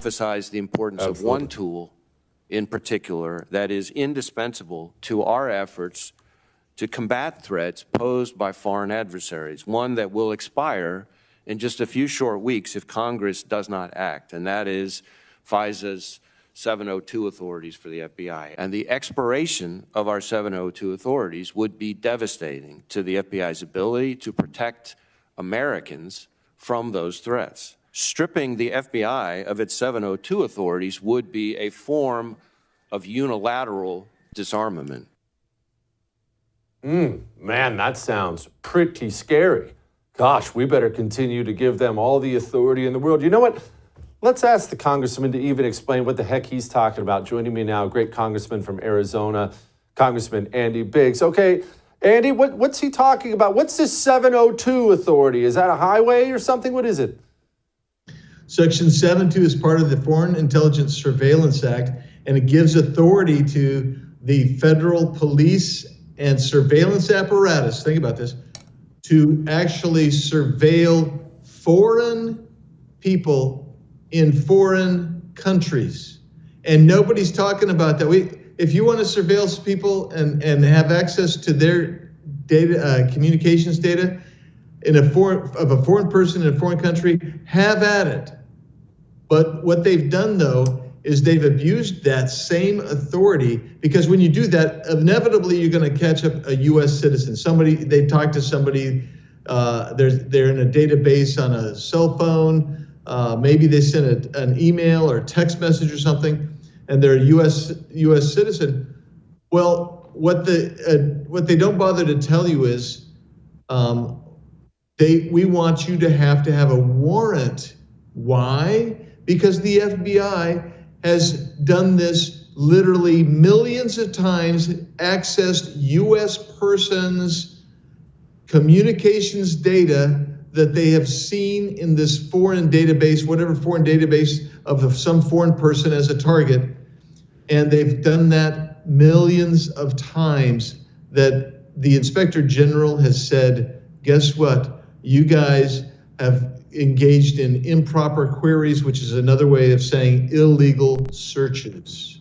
emphasize the importance of one tool in particular that is indispensable to our efforts to combat threats posed by foreign adversaries, one that will expire in just a few short weeks if Congress does not act, and that is FISA's 702 authorities for the FBI. And the expiration of our 702 authorities would be devastating to the FBI's ability to protect Americans from those threats. Stripping the FBI of its 702 authorities would be a form of unilateral disarmament. Man, that sounds pretty scary. Gosh, we better continue to give them all the authority in the world. You know what? Let's ask the congressman to even explain what the heck he's talking about. Joining me now, great congressman from Arizona, Congressman Andy Biggs. Okay, Andy, what's he talking about? What's this 702 authority? Is that a highway or something? What is it? Section 702 is part of the Foreign Intelligence Surveillance Act, and it gives authority to the federal police and surveillance apparatus, think about this, to actually surveil foreign people in foreign countries. And nobody's talking about that. If you want to surveil people and have access to their data, communications data of a foreign person in a foreign country, have at it. But what they've done, though, is they've abused that same authority, because when you do that, inevitably you're going to catch up a U.S. citizen. They talk to somebody, they're in a database on a cell phone, maybe they sent an email or a text message or something, and they're a U.S. citizen. Well, what they don't bother to tell you is we want you to have a warrant. Why? Because the FBI has done this literally millions of times, accessed U.S. persons' communications data that they have seen in this foreign database, whatever foreign database of some foreign person as a target. And they've done that millions of times, that the Inspector General has said, guess what? You guys have engaged in improper queries, which is another way of saying illegal searches.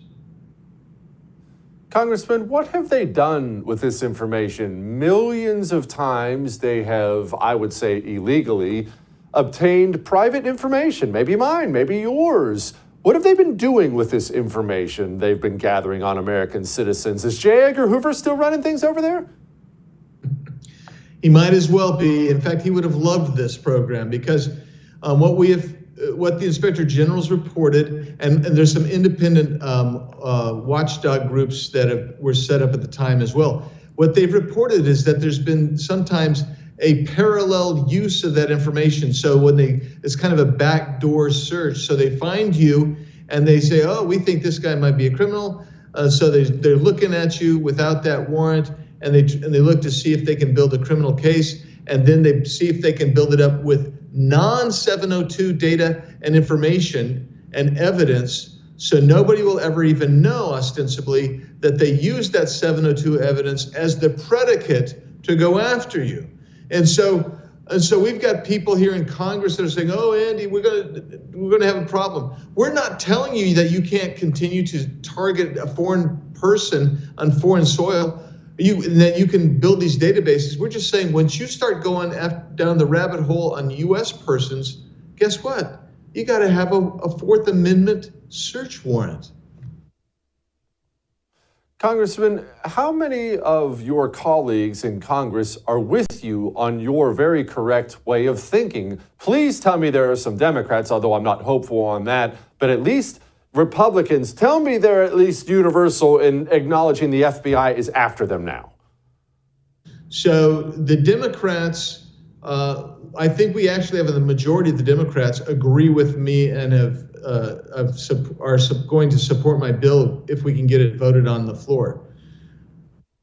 Congressman, what have they done with this information? Millions of times they have, I would say illegally, obtained private information, maybe mine, maybe yours. What have they been doing with this information they've been gathering on American citizens? Is J. Edgar Hoover still running things over there? He might as well be. In fact, he would have loved this program, because what the Inspector General's reported, and there's some independent watchdog groups that were set up at the time as well. What they've reported is that there's been sometimes a parallel use of that information. So it's kind of a backdoor search. So they find you and they say, oh, we think this guy might be a criminal. So they're looking at you without that warrant, and they look to see if they can build a criminal case, and then they see if they can build it up with non-702 data and information and evidence, so nobody will ever even know, ostensibly, that they used that 702 evidence as the predicate to go after you. And so we've got people here in Congress that are saying, oh, Andy, we're gonna have a problem. We're not telling you that you can't continue to target a foreign person on foreign soil, and that you can build these databases. We're just saying, once you start going down the rabbit hole on U.S. persons, guess what? You got to have a Fourth Amendment search warrant. Congressman, how many of your colleagues in Congress are with you on your very correct way of thinking? Please tell me there are some Democrats, although I'm not hopeful on that, but at least Republicans, tell me they're at least universal in acknowledging the FBI is after them now. So the Democrats, I think we actually have the majority of the Democrats agree with me and are going to support my bill if we can get it voted on the floor.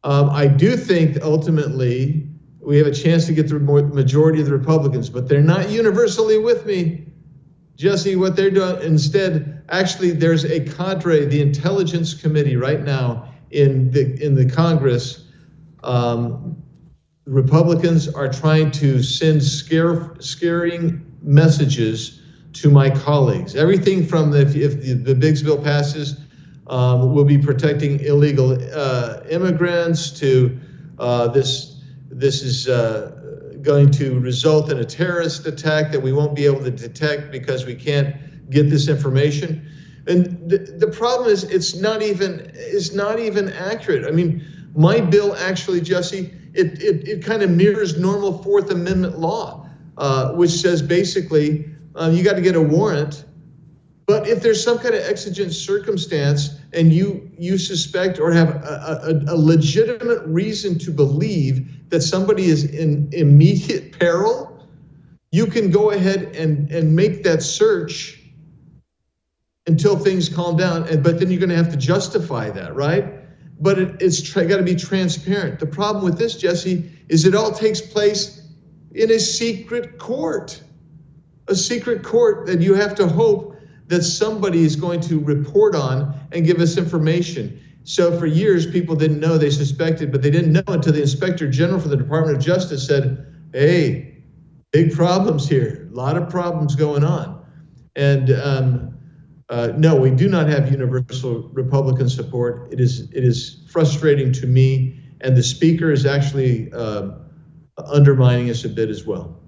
I do think ultimately we have a chance to get the majority of the Republicans, but they're not universally with me. Jesse, what they're doing instead, actually, there's a cadre, the Intelligence Committee right now in the Congress. Republicans are trying to send scaring messages to my colleagues. Everything from if the Biggs bill passes, we'll be protecting illegal immigrants to this is going to result in a terrorist attack that we won't be able to detect because we can't get this information. And the problem is it's not even accurate. I mean, my bill actually, Jesse, it kind of mirrors normal Fourth Amendment law, which says basically you got to get a warrant. But if there's some kind of exigent circumstance and you suspect or have a legitimate reason to believe that somebody is in immediate peril, you can go ahead and make that search until things calm down. But then you're going to have to justify that, right? But it's got to be transparent. The problem with this, Jesse, is it all takes place in a secret court. A secret court that you have to hope that somebody is going to report on and give us information. So for years, people didn't know, they suspected, but they didn't know until the Inspector General for the Department of Justice said, hey, big problems here, a lot of problems going on. And no, we do not have universal Republican support. It is frustrating to me, and the Speaker is actually undermining us a bit as well.